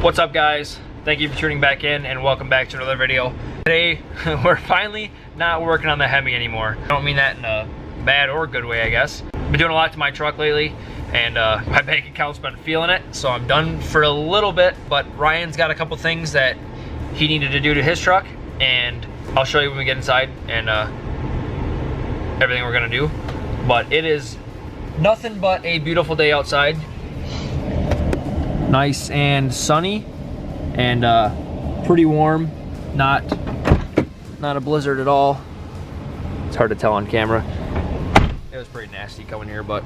What's up, guys? Thank you for tuning back in and welcome back to another video. Today we're finally not working on the Hemi anymore. I don't mean that in a bad or good way, I guess. Been doing a lot to my truck lately and my bank account's been feeling it, so I'm done for a little bit. But Ryan's got a couple things that he needed to do to his truck, and I'll show you when we get inside and everything we're gonna do. But it is nothing but a beautiful day outside. Nice and sunny and pretty warm. Not a blizzard at all. It's hard to tell on camera. It was pretty nasty coming here, but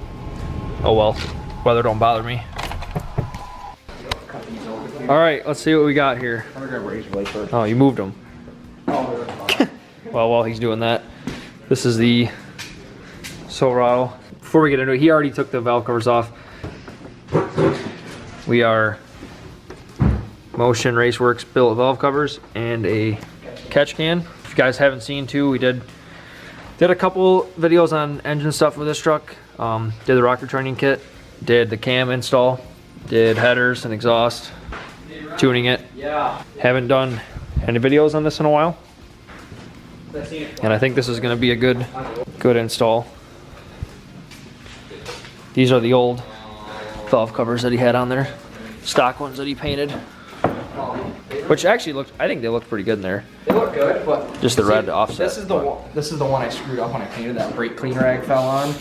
oh well. Weather don't bother me. All right, let's see what we got here. Oh, you moved them. Well, while he's doing that, this is the Silverado. Before we get into it, he already took the valve covers off. We are Motion Raceworks billet valve covers and a catch can. If you guys haven't seen too, we did a couple videos on engine stuff with this truck. Did the rocker training kit, did the cam install, did headers and exhaust, tuning it. Haven't done any videos on this in a while, and I think this is going to be a good install. These are the old valve covers that he had on there, stock ones that he painted, which actually I think they look pretty good in there. They look good, but just the red offset. This is the one I screwed up when I painted. That brake clean rag fell on.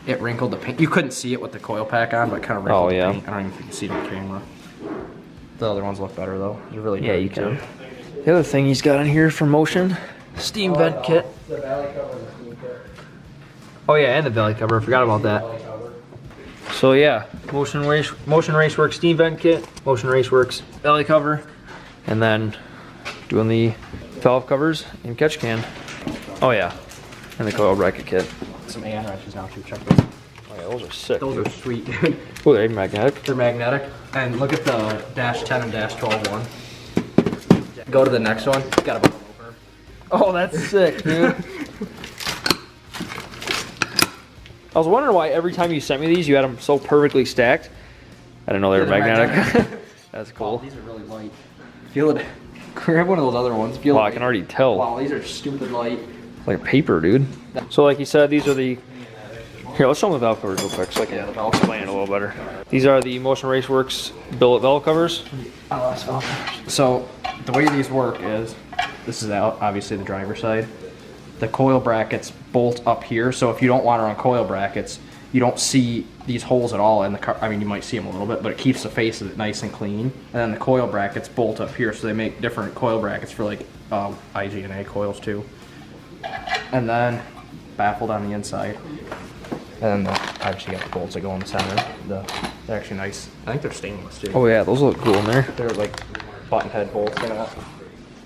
It wrinkled the paint. You couldn't see it with the coil pack on, but it kind of wrinkled the paint. I don't even think you can see it on camera. The other ones look better though. They're really yeah, you can. The other thing he's got in here for Motion, steam vent kit. The valley cover and the steam kit. Oh yeah, and the belly cover. I forgot about that. So yeah, Motion Raceworks steam vent kit, Motion Raceworks belly cover, and then doing the valve covers and catch can. Oh yeah, and the coil bracket kit. Some AN wrenches now too. Check those. Oh yeah, those are sick. Those are sweet, dude. Oh, they're magnetic. They're magnetic. And look at the dash 10 and dash 12 one. Go to the next one. Got a bump over. Oh, that's sick, dude. I was wondering why every time you sent me these, you had them so perfectly stacked. I didn't know they were magnetic. That's cool. Oh, these are really light. Feel it. Grab one of those other ones. Feel wow, I can already tell. Wow, these are stupid light. Like paper, dude. So like you said, these are the... Here, let's show them the valve covers real quick so I can explain it a little better. These are the Motion Raceworks billet valve covers. So the way these work is, this is out, obviously the driver's side. The coil brackets bolt up here, so if you don't want to run coil brackets, you don't see these holes at all in the car. I mean, you might see them a little bit, but it keeps the face of it nice and clean. And then the coil brackets bolt up here, so they make different coil brackets for like IG&A coils too. And then baffled on the inside. And then obviously you got the bolts that go in the center. They're actually nice. I think they're stainless too. Oh yeah, those look cool in there. They're like button head bolts.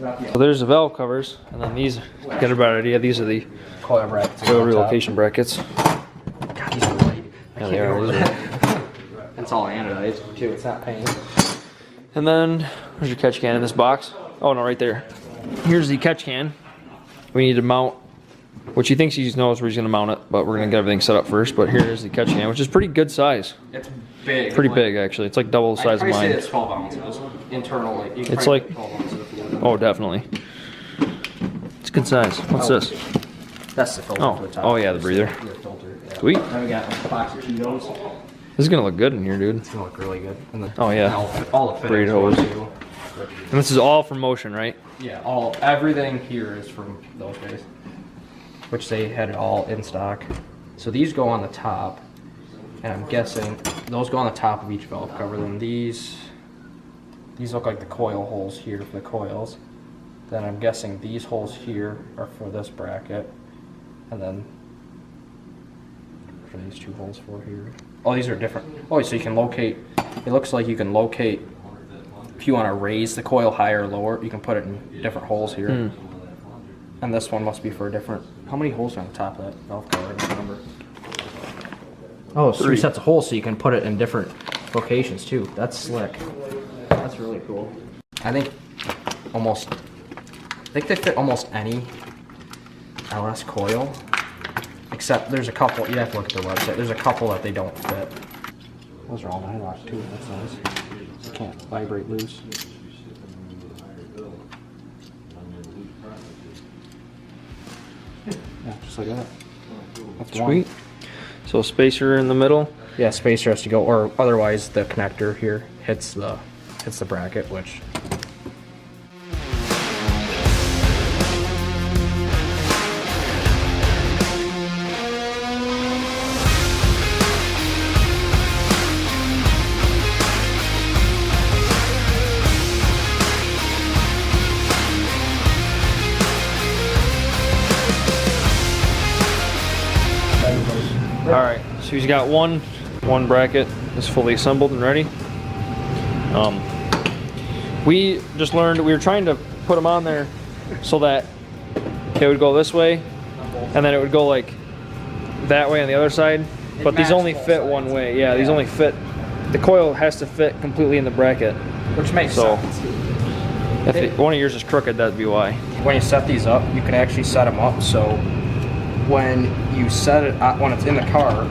So there's the valve covers, and then these, get a better idea, these are the coil brackets. Coil relocation brackets. God, these are light. Yeah, they are. It's all anodized too, it's not paint. And then, there's your catch can in this box. Oh no, right there. Here's the catch can. We need to mount, which he thinks he knows where he's going to mount it, but we're going to get everything set up first. But here's the catch can, which is pretty good size. It's big. Pretty big, actually. It's like double the size of mine. I'd say it's 12 ounces internal. Like, it's like, oh, definitely. It's good size. What's this? That's the filter for the top. Oh yeah, the breather. Filter, yeah. Sweet. Then we got a box of Cheetos. This is going to look good in here, dude. It's going to look really good. And oh yeah. All the fittings burritos. Too. And this is all from Motion, right? Yeah, everything here is from those guys, which they had it all in stock. So these go on the top, and I'm guessing those go on the top of each valve cover. Then these look like the coil holes here for the coils. Then I'm guessing these holes here are for this bracket, and then what are these two holes for here? Oh, these are different. Oh, so you can locate. It looks like you can locate. If you want to raise the coil higher or lower, you can put it in different holes here. And this one must be for a different... How many holes are on the top of that valve cover? I don't remember. Oh, 3 sets of holes, so you can put it in different locations too. That's slick. That's really cool. I think they fit almost any LS coil. Except there's a couple, you have to look at their website, there's a couple that they don't fit. Those are all 9 watts too, that's nice. can't vibrate loose. Yeah, just like that. That's Sweet. So spacer in the middle. Yeah, spacer has to go, or otherwise the connector here hits the bracket, which. All right, so he's got one bracket is fully assembled and ready. We just learned, we were trying to put them on there so that it would go this way and then it would go like that way on the other side, but these only fit one way. Yeah, these only fit, the coil has to fit completely in the bracket. Which makes sense. If one of yours is crooked, that'd be why. When you set these up, you can actually set them up so when you set it, when it's in the car,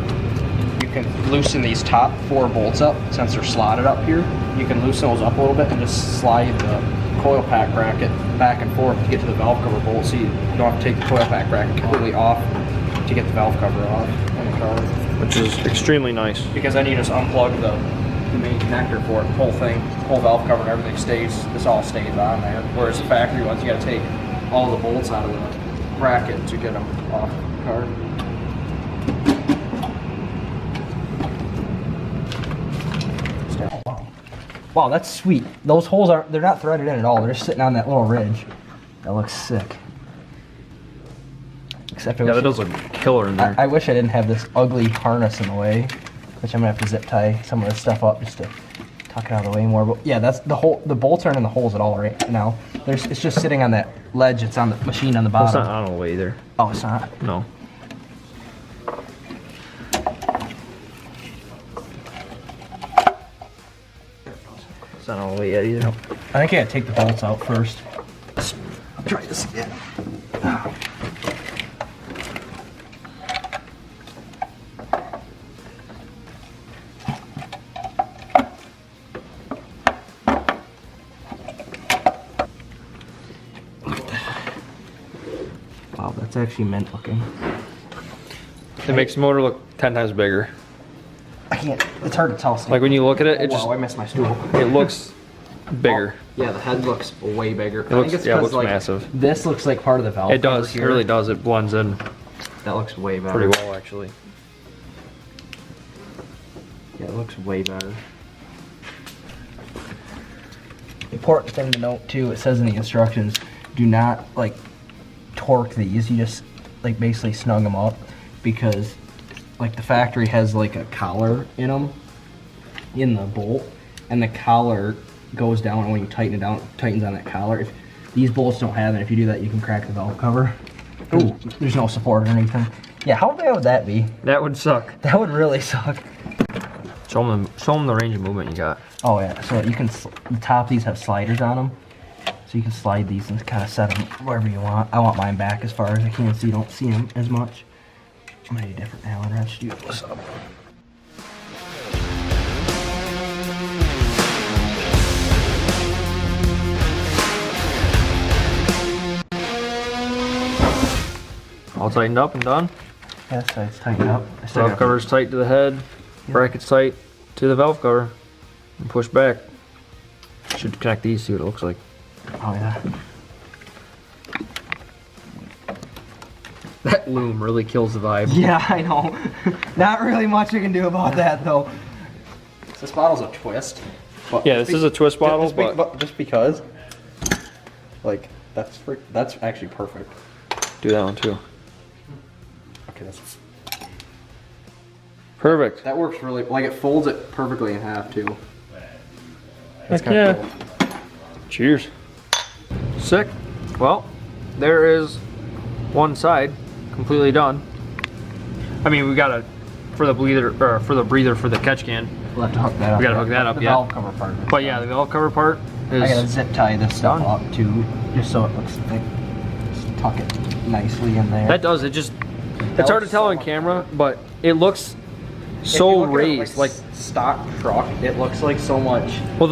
you can loosen these top 4 bolts up since they're slotted up here. You can loosen those up a little bit and just slide the coil pack bracket back and forth to get to the valve cover bolt, so you don't have to take the coil pack bracket completely off to get the valve cover off in the car. Which is extremely nice. Because then you just unplug the main connector for it, the whole thing, whole valve cover and everything stays, this all stays on there. Whereas the factory ones, you gotta take all the bolts out of the bracket to get them off the car. Wow, that's sweet. Those holes they're not threaded in at all. They're just sitting on that little ridge. That looks sick. Except that does look killer in there. I wish I didn't have this ugly harness in the way, which I'm gonna have to zip tie some of this stuff up just to tuck it out of the way more. But yeah, that's the hole. The bolts aren't in the holes at all right now. It's just sitting on that ledge. It's on the machine on the bottom. It's not on the way either. Oh, it's not? No. It's not all the way yet either. Nope. I think I gotta take the bolts out first. Let's try this again. Wow, that's actually mint looking. It makes the motor look 10 times bigger. I can't, it's hard to tell. Like when you look at it, it just, wow, I missed my stool. it looks bigger. Oh, yeah, the head looks way bigger. It looks, yeah, it looks massive. This looks like part of the valve. It does, it really does. It blends in That looks way better. pretty well actually. Yeah, it looks way better. Important thing to note too, it says in the instructions, do not like torque these. You just like basically snug them up, because like the factory has like a collar in them, in the bolt, and the collar goes down, and when you tighten it down, it tightens on that collar. If these bolts don't have it, if you do that, you can crack the valve cover. Ooh, there's no support or anything. Yeah, how bad would that be? That would suck. That would really suck. Show them the range of movement you got. Oh yeah, so you can, the top of these have sliders on them. So you can slide these and kind of set them wherever you want. I want mine back as far as I can so you don't see them as much. I'm gonna need a different Allen wrench to do this up. All tightened up and done. Yeah, that side's tightened up. Valve cover's tight to the head, bracket's tight to the valve cover, and push back. Should connect these, see what it looks like. Oh yeah. That loom really kills the vibe. Yeah, I know. Not really much you can do about that though. This bottle's a twist. Yeah, this is a twist bottle, but just because, like, that's actually perfect. do that one too. Okay, that's Perfect. that works really, like, it folds it perfectly in half too. That's Heck kind yeah. of cool. Cheers. Sick. Well, there is one side completely done. I mean, we gotta, for the breather for the catch can. We'll have to hook that up. We gotta hook that up, the yeah. valve cover part of it. But yeah, the valve cover part is. I gotta zip tie this stuff done. up too, just so it looks thick. Just tuck it nicely in there. That does. It just. It's hard to tell on camera, but it looks so raised. Like stock truck, it looks like so much. Well,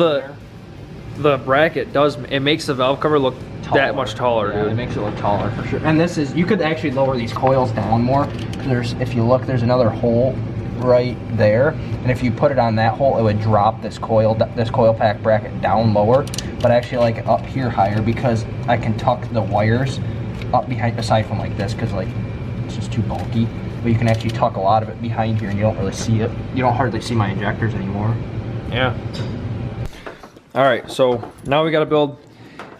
the bracket it makes the valve cover look that much taller, yeah, dude. It makes it look taller for sure. And this is, you could actually lower these coils down more. If you look, there's another hole right there, and if you put it on that hole, it would drop this coil pack bracket down lower, but I actually like it up here higher because I can tuck the wires up behind, aside from like this, because like it's just too bulky. But you can actually tuck a lot of it behind here, and you don't really see it. You don't hardly see my injectors anymore. Yeah. All right, so now we got to build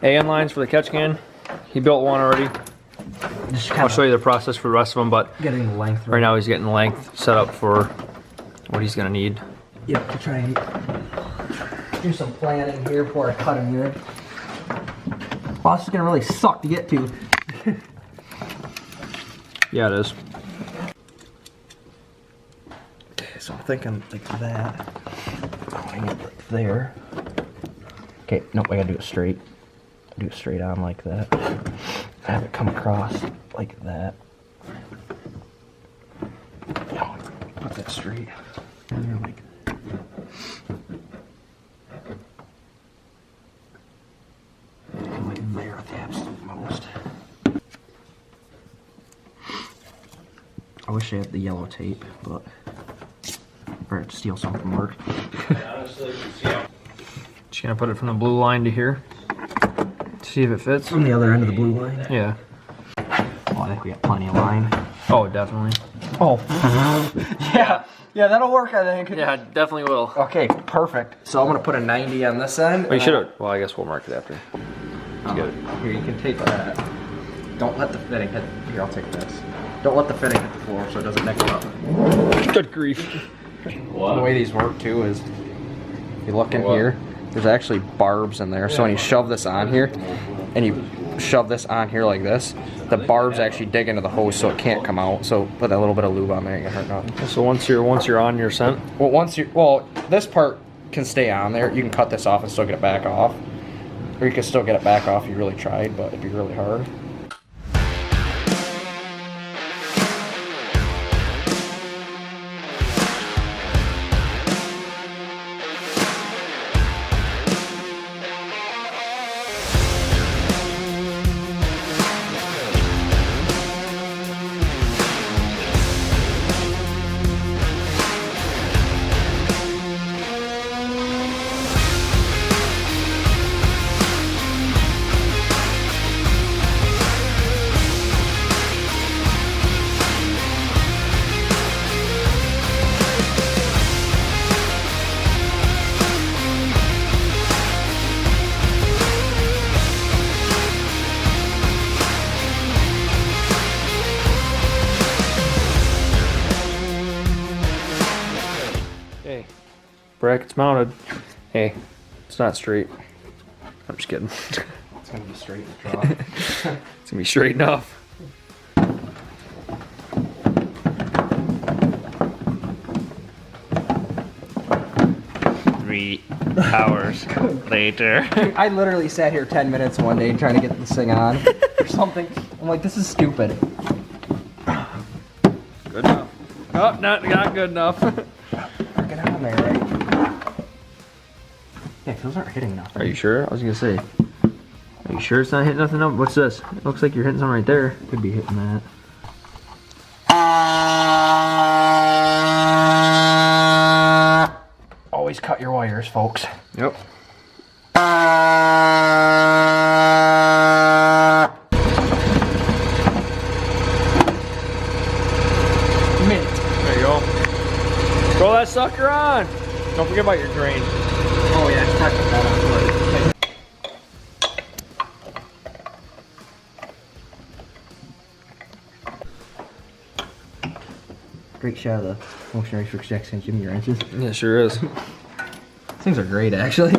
AN lines for the catch can. He built one already. I'll show you the process for the rest of them, but getting the length right now he's getting the length set up for what he's gonna need. Yep, to try and do some planning here before I cut him here. Well, this is gonna really suck to get to. Yeah, it is. Okay, so I'm thinking like that. Oh, I need it like there. Okay, nope, I gotta do it straight. Do it straight on like that. Have it come across like that. No, put that straight. And then like there at the absolute most. I wish I had the yellow tape, but or to steal some from work. Just gonna put it from the blue line to here. See if it fits. On the other end of the blue line. Yeah. Oh, I think we got plenty of line. Oh, definitely. Oh. yeah, that'll work, I think. Yeah, definitely will. Okay, perfect. So I'm gonna put a 90 on this end. Well, you should have. Well, I guess we'll mark it after. Good. Here, you can take that. Don't let the fitting hit. Here, I'll take this. Don't let the fitting hit the floor so it doesn't nickel up. Good grief. What? The way these work too is, if you look in here, there's actually barbs in there. So when you shove this on here, and you shove this on here like this, the barbs actually dig into the hose so it can't come out. So put that little bit of lube on there, it ain't gonna hurt nothing. So once you're on your scent. Well, this part can stay on there. You can cut this off and still get it back off, or you can still get it back off if you really tried, but it'd be really hard. Bracket's mounted. Hey, it's not straight. I'm just kidding. It's gonna be straight in the draw. It's gonna be straight enough. 3 hours later. I literally sat here 10 minutes one day trying to get this thing on or something. I'm like, this is stupid. Good enough. Oh, not good enough. Get on there, right? Yeah, those aren't hitting nothing. Are you sure? I was gonna say. Are you sure it's not hitting nothing up? What's this? It looks like you're hitting something right there. Could be hitting that. Always cut your wires, folks. Yep. Mint. There you go. Throw that sucker on. Don't forget about your drain. Oh yeah, it's tucking that on. Great shot of the Motion Raceworks Jackson Jimmy wrenches. Yeah, sure is. These things are great, actually.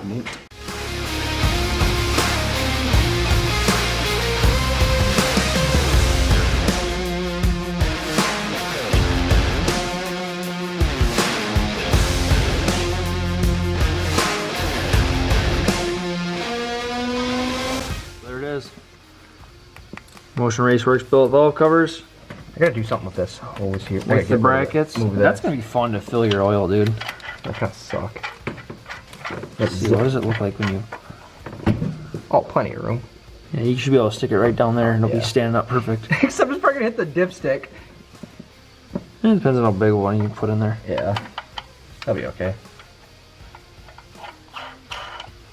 Neat. Motion Raceworks billet valve covers. I gotta do something with this hose here. With the brackets. Move that. That's gonna be fun to fill your oil, dude. That kind of suck. Let's see, what does it look like when you... Oh, plenty of room. Yeah, you should be able to stick it right down there and it'll be standing up perfect. Except it's probably gonna hit the dipstick. It depends on how big one you put in there. Yeah, that'll be okay.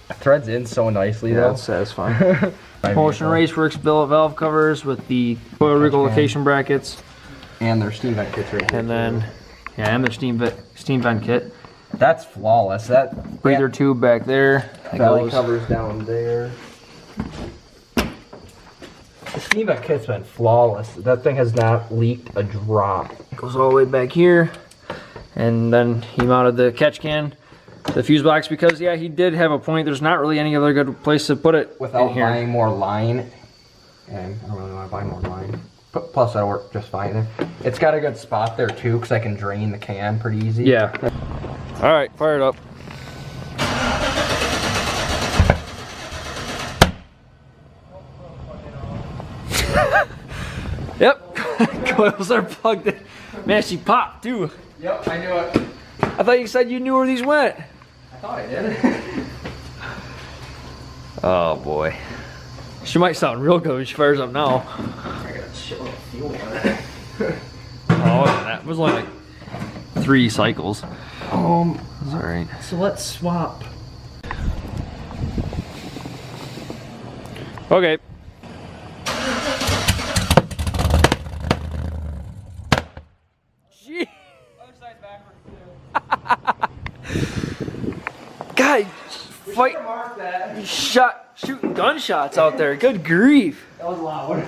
It threads in so nicely though. That's satisfying. Motion Raceworks billet valve covers with the coil wriggle location brackets. And their steam vent kits right here. And then, yeah, and their steam vent kit. That's flawless. That Breather tube back there. belly covers down there. The steam vent kit's been flawless. That thing has not leaked a drop. Goes all the way back here. And then he mounted the catch can, the fuse box, because yeah, he did have a point. There's not really any other good place to put it without in here. buying more line. And I don't really want to buy more line. Plus that'll work just fine there. It's got a good spot there too, because I can drain the can pretty easy. Yeah. All right, fire it up. Yep, coils are plugged in. Man, she popped too. Yep, I knew it. I thought you said you knew where these went. I thought I did. Oh boy. She might sound real good when she fires up now. I got a shitload of fuel on it. Oh, that was only like 3 cycles. It's alright. So let's swap. Okay. Gee. God, fight. Shooting gunshots out there. Good grief. That was loud.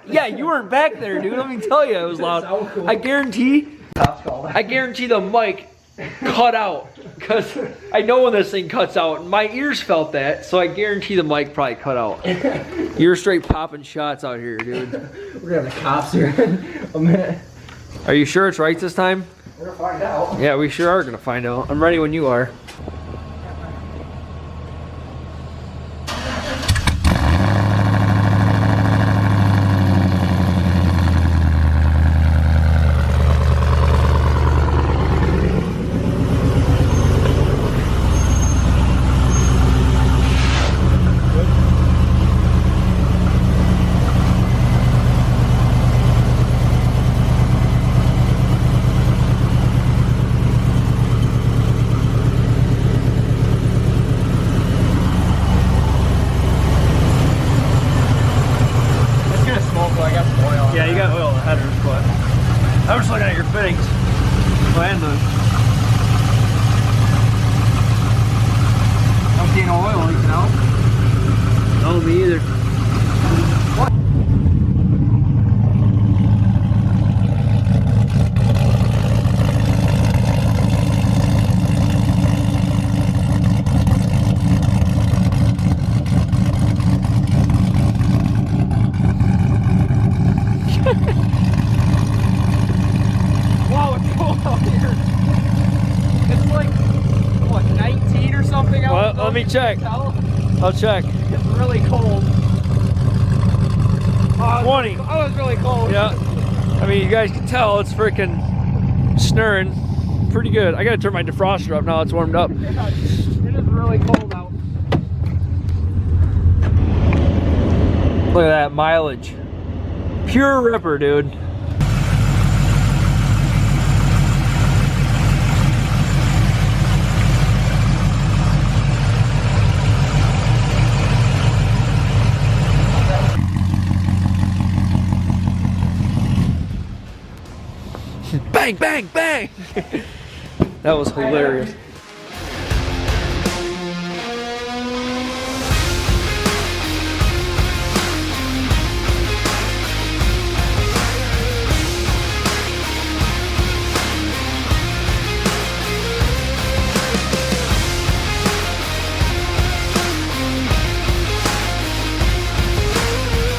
Yeah, you weren't back there, dude. Let me tell you, it was loud. Cool. I guarantee the mic cut out, because I know when this thing cuts out. My ears felt that, so I guarantee the mic probably cut out. You're straight popping shots out here, dude. We're gonna have the cops here in a minute. Are you sure it's right this time? We're gonna find out. Yeah, we sure are gonna find out. I'm ready when you are. Yeah, you got oil in the headers, but I'm just looking at your fittings. And I don't see no oil leaking out. no, me either. What? Wow, it's cold out here. It's like, what, 19 or something out? Well, let me check. I'll check. It's really cold. 20. Oh, it's really cold. Yeah. I mean, you guys can tell it's freaking snurring pretty good. I gotta turn my defroster up now it's warmed up. Yeah, it is really cold out. Look at that mileage. Pure ripper, dude. Bang, bang, bang! That was hilarious.